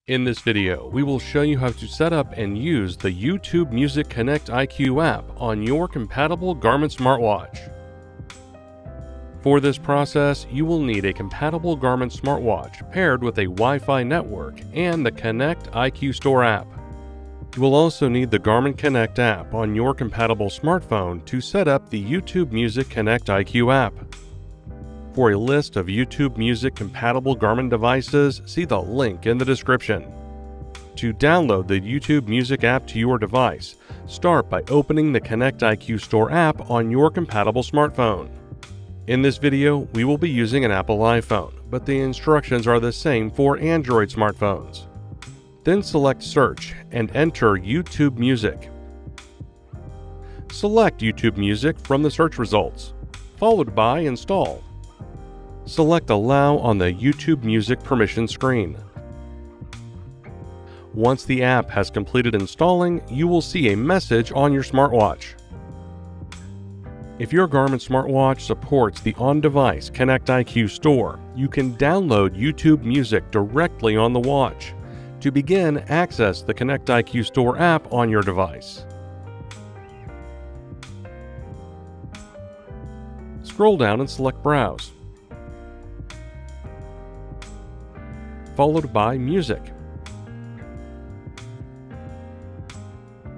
In this video, we will show you how to set up and use the YouTube Music Connect IQ app on your compatible Garmin smartwatch. For this process, you will need a compatible Garmin smartwatch paired with a Wi-Fi network and the Connect IQ Store app. You will also need the Garmin Connect app on your compatible smartphone to set up the YouTube Music Connect IQ app. For a list of YouTube Music compatible Garmin devices, see the link in the description. To download the YouTube Music app to your device, start by opening the Connect IQ Store app on your compatible smartphone. In this video, we will be using an Apple iPhone, but the instructions are the same for Android smartphones. Then select Search and enter YouTube Music. Select YouTube Music from the search results, followed by Install. Select Allow on the YouTube Music permission screen. Once the app has completed installing, you will see a message on your smartwatch. If your Garmin smartwatch supports the on-device Connect IQ Store, you can download YouTube Music directly on the watch. To begin, access the Connect IQ Store app on your device. Scroll down and select Browse, followed by Music.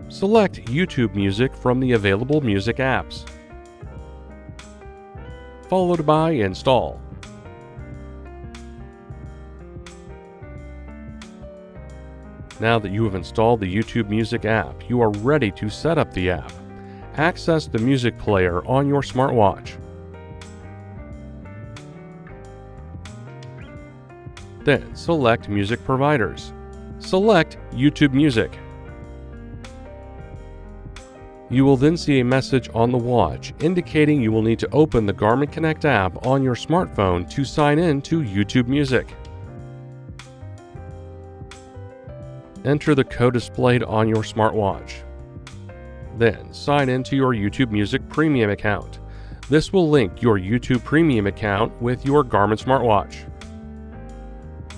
Select YouTube Music from the available music apps, followed by Install. Now that you have installed the YouTube Music app, you are ready to set up the app. Access the music player on your smartwatch. Then select Music Providers. Select YouTube Music. You will then see a message on the watch indicating you will need to open the Garmin Connect app on your smartphone to sign in to YouTube Music. Enter the code displayed on your smartwatch. Then sign in to your YouTube Music Premium account. This will link your YouTube Premium account with your Garmin smartwatch.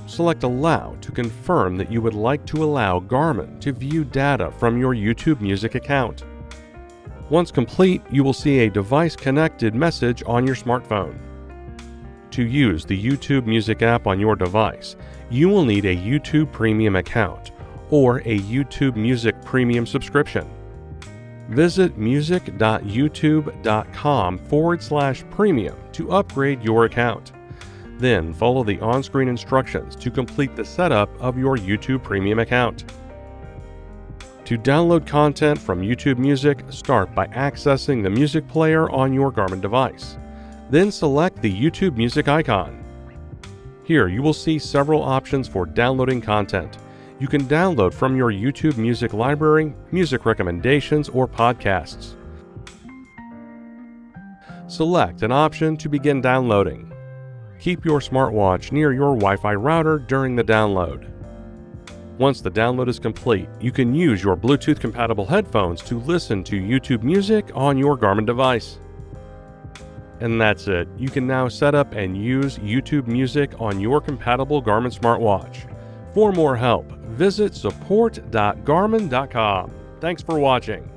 Select Allow to confirm that you would like to allow Garmin to view data from your YouTube Music account. Once complete, you will see a Device Connected message on your smartphone. To use the YouTube Music app on your device, you will need a YouTube Premium account or a YouTube Music Premium subscription. Visit music.youtube.com/premium to upgrade your account. Then follow the on-screen instructions to complete the setup of your YouTube Premium account. To download content from YouTube Music, start by accessing the music player on your Garmin device. Then select the YouTube Music icon. Here you will see several options for downloading content. You can download from your YouTube Music library, music recommendations, or podcasts. Select an option to begin downloading. Keep your smartwatch near your Wi-Fi router during the download. Once the download is complete, you can use your Bluetooth-compatible headphones to listen to YouTube Music on your Garmin device. And that's it. You can now set up and use YouTube Music on your compatible Garmin smartwatch. For more help, visit support.garmin.com. Thanks for watching.